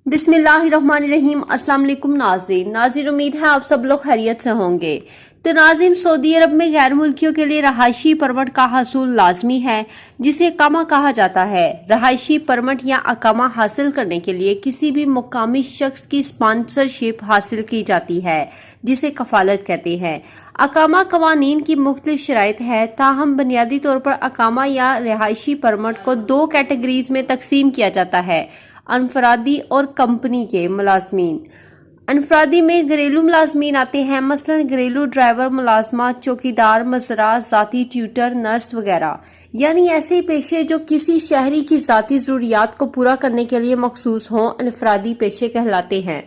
बिस्मिल्लाहिर्रहमानिर्रहीम। अस्सलाम वालेकुम नाज़रीन, उम्मीद है आप सब लोग खैरियत से होंगे। तो नाज़रीन, सऊदी अरब में गैर मुल्कियों के लिए रहायशी परमिट का हासिल लाजमी है, जिसे अकामा कहा जाता है। रहायशी परमिट या अकामा हासिल करने के लिए किसी भी मुकामी शख्स की स्पॉन्सरशिप हासिल की जाती है, जिसे कफालत कहते हैं। अकामा कवानीन की मुख्तलिफ शराइत है, ताहम बुनियादी तौर पर अकामा या रहायशी परमिट को दो कैटेगरीज में तकसीम किया जाता है: अनफरादी और कंपनी के मुलाजमीन। अनफरादी में घरेलू मुलाजमीन आते हैं, मसलन घरेलू ड्राइवर, मुलाजमा, चौकीदार, मजरा, जाती ट्यूटर, नर्स वगैरह, यानी ऐसे पेशे जो किसी शहरी की जाती ज़रूरियात को पूरा करने के लिए मखसूस हों, अनफरादी पेशे कहलाते हैं।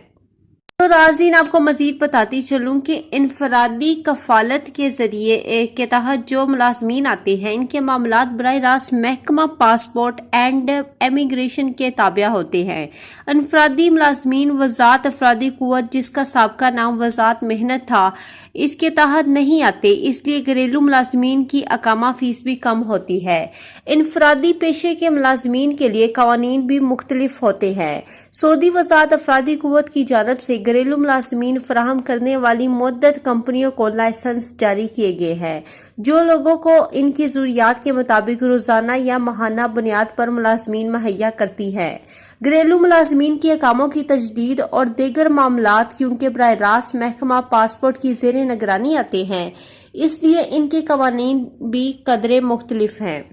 तो नाज़रीन, आपको मजीद बताती चलूँ कि इनफरादी कफालत के जरिए के तहत जो मुलाजमीन आते हैं, इनके मामलात बराह रास्त महकमा पासपोर्ट एंड इमिग्रेशन के ताबिया होते हैं। इनफरादी मुलाजमीन वज़ात अफरादी कुव्वत, जिसका साबका नाम वज़ात मेहनत था, इसके तहत नहीं आते, इसलिए घरेलू मुलाजमीन की अकामा फीस भी कम होती है। इनफरादी पेशे के मुलाजमीन के लिए कवानीन भी मुख्तलिफ होते हैं। सऊदी वज़ात अफरादी कुव्वत की जानब से घरेलू मुलाजमीन फराहम करने वाली मुअद्दद कंपनियों को लाइसेंस जारी किए गए हैं, जो लोगों को इनकी ज़रूरियात के मुताबिक रोज़ाना या माहाना बुनियाद पर मुलाजमीन मुहैया करती है। घरेलू मुलाजमीन की अकामों की तजदीद और दीगर मामलात क्योंकि बराह रास्त महकमा पासपोर्ट की ज़ेरे निगरानी आते हैं, इसलिए इनके कवानीन भी कदरे मुख्तलिफ हैं।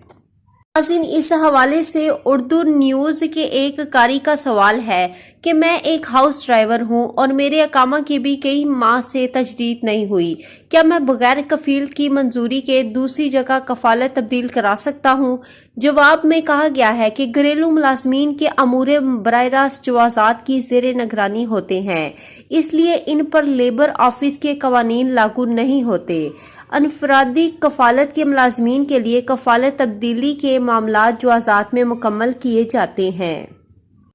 इस हवाले से उर्दू न्यूज़ के एक कारी का सवाल है कि मैं एक हाउस ड्राइवर हूं और मेरे अकामा की भी कई माह से तजदीद नहीं हुई, क्या मैं बगैर कफील की मंजूरी के दूसरी जगह कफालत तब्दील करा सकता हूं? जवाब में कहा गया है कि घरेलू मुलाजमीन के अमूरे बराह रास्त जवाज़ात की ज़ेरे निगरानी होते हैं, इसलिए इन पर लेबर ऑफिस के कवानीन लागू नहीं होते। अनफरादी कफालत के मुलाजमीन के लिए कफालत तब्दीली के मामलात जवाज़ात में मुकम्मल किए जाते हैं।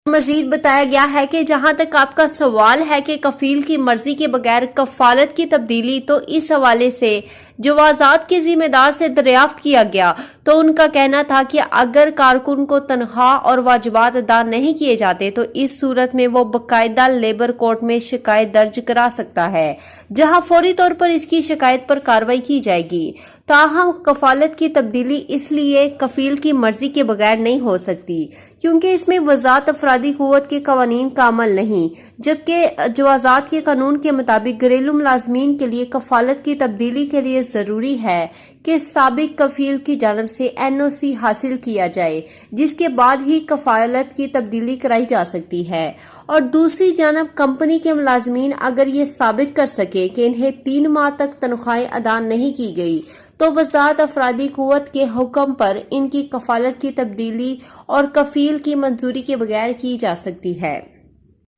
मजीद बताया गया है कि जहां तक आपका सवाल है कि कफील की मर्जी के बगैर कफालत की तब्दीली, तो इस हवाले से जवाज़ात के जिम्मेदार से दरियाफ्त किया गया तो उनका कहना था कि अगर कारकुन को तनख्वाह और वाजिबात अदा नहीं किए जाते तो इस सूरत में वो बाकायदा लेबर कोर्ट में शिकायत दर्ज करा सकता है, जहां फौरी तौर पर इसकी शिकायत पर कार्रवाई की जाएगी। ताहम कफालत की तब्दीली इसलिए कफील की मर्जी के बगैर नहीं हो सकती क्योंकि इसमें वज़ात अफरादी कुव्वत के कवानीन का अमल नहीं, जबकि जवाज़ात के कानून के मुताबिक घरेलू मुलाजमीन के लिए कफालत की तब्दीली के लिए ज़रूरी है कि साबिक कफील की जानब से NOC हासिल किया जाए, जिसके बाद ही कफालत की तब्दीली कराई जा सकती है। और दूसरी जानब कंपनी के मुलाजमीन अगर ये साबित कर सके कि इन्हें 3 माह तक तनख्वाहें अदा नहीं की गई, तो वज़ात अफरादी कुव्वत के हुक्म पर इनकी कफालत की तब्दीली और कफील की मंजूरी के बगैर की जा सकती है।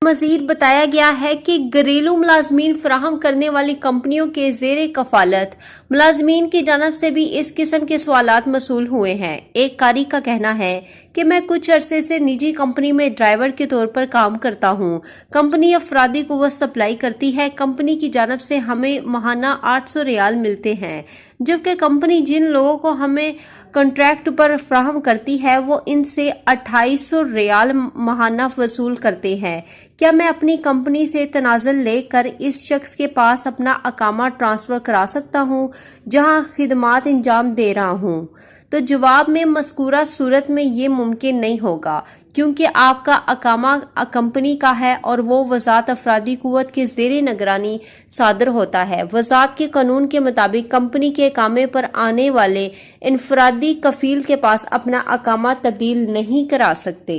मजीद बताया गया है कि घरेलू मुलाजमीन फराहम करने वाली कंपनियों के ज़ेरे कफालत मुलाजमीन की जानब से भी इस किस्म के सवालात मसूल हुए हैं। एक कारी का कहना है कि मैं कुछ अरसे से निजी कंपनी में ड्राइवर के तौर पर काम करता हूं। कंपनी अफरादी कुव्वत सप्लाई करती है, कंपनी की जानब से हमें माहाना 800 रियाल मिलते हैं, जबकि कंपनी जिन लोगों को हमें कॉन्ट्रैक्ट पर फ्राहम करती है वो इनसे 2800 रियाल माहाना वसूल करते हैं। क्या मैं अपनी कंपनी से तनाज़ुल लेकर इस शख्स के पास अपना अकामा ट्रांसफ़र करा सकता हूँ जहाँ खिदमात अंजाम दे रहा हूँ? तो जवाब में मज़कूरा सूरत में ये मुमकिन नहीं होगा क्योंकि आपका अकामा कंपनी का है और वो वज़ात अफरादी कुव्वत के ज़ेरे निगरानी सादर होता है। वज़ात के कानून के मुताबिक कंपनी के अकामे पर आने वाले इनफरादी कफील के पास अपना अकामा तब्दील नहीं करा सकते।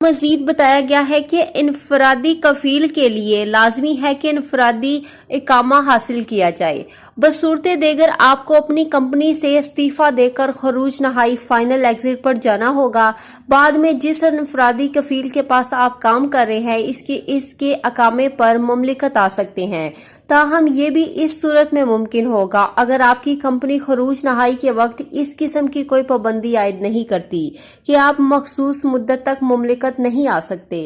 मजीद बताया गया है कि इनफरादी कफील के लिए लाजमी है कि इनफरादी इकामा हासिल किया जाए। बसूरत देगर आपको अपनी कंपनी से इस्तीफा देकर खरूज नहाई फाइनल एग्जिट पर जाना होगा। बाद में जिस इनफरादी कफील के पास आप काम कर रहे हैं इसके अकामे पर मुमलिकत आ सकते हैं। ताहम ये भी इस सूरत में मुमकिन होगा अगर आपकी कंपनी खरूज नहाई के वक्त इस किस्म की कोई पाबंदी आयद नहीं करती कि आप मखसूस मुद्दत तक मुमलिकत नहीं आ सकते।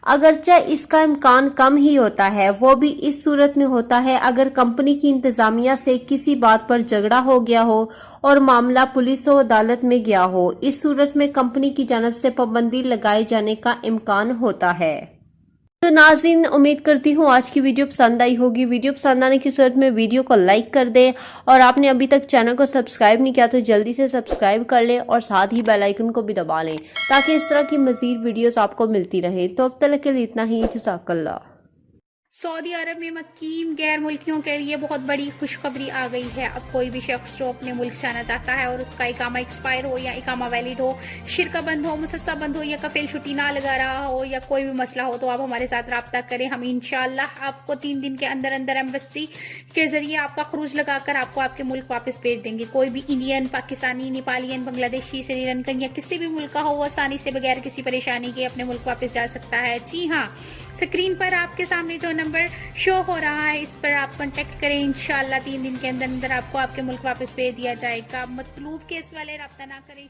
अगरचे इसका इम्कान कम ही होता है, वो भी इस सूरत में होता है अगर कंपनी की इंतजामिया से किसी बात पर झगड़ा हो गया हो और मामला पुलिस और अदालत में गया हो। इस सूरत में कंपनी की जानब से पाबंदी लगाए जाने का इम्कान होता है। तो नाज़रीन, उम्मीद करती हूँ आज की वीडियो पसंद आई होगी। वीडियो पसंद आने की सूरत में वीडियो को लाइक कर दें और आपने अभी तक चैनल को सब्सक्राइब नहीं किया तो जल्दी से सब्सक्राइब कर लें और साथ ही बेल आइकन को भी दबा लें ताकि इस तरह की मज़ीद वीडियोस आपको मिलती रहे। तो अब तक के लिए इतना ही। जज़ाकल्लाह। सऊदी अरब में मुकीम गैर मुल्कियों के लिए बहुत बड़ी खुशखबरी आ गई है। अब कोई भी शख्स जो अपने मुल्क जाना चाहता है और उसका इकामा एक्सपायर हो या इकामा वैलिड हो, शिरका बंद हो, मुसस्सा बंद हो या कफील छुट्टी ना लगा रहा हो या कोई भी मसला हो, तो आप हमारे साथ रब्ता करें। हम इंशाअल्लाह आपको 3 दिन के अंदर अंदर एम्बेसी के जरिए आपका खरूज लगाकर आपको आपके मुल्क वापस भेज देंगे। कोई भी इंडियन, पाकिस्तानी, नेपालियन, बांग्लादेशी, श्रीलंकन या किसी भी मुल्क का हो, वो आसानी से बगैर किसी परेशानी के अपने मुल्क वापस जा सकता है। जी हाँ, स्क्रीन पर आपके सामने जो नंबर शो हो रहा है, इस पर आप कांटेक्ट करें। इंशाअल्लाह 3 दिन के अंदर अंदर आपको आपके मुल्क वापस भेज दिया जाएगा। मतलूब केस वाले रब्ता ना करें।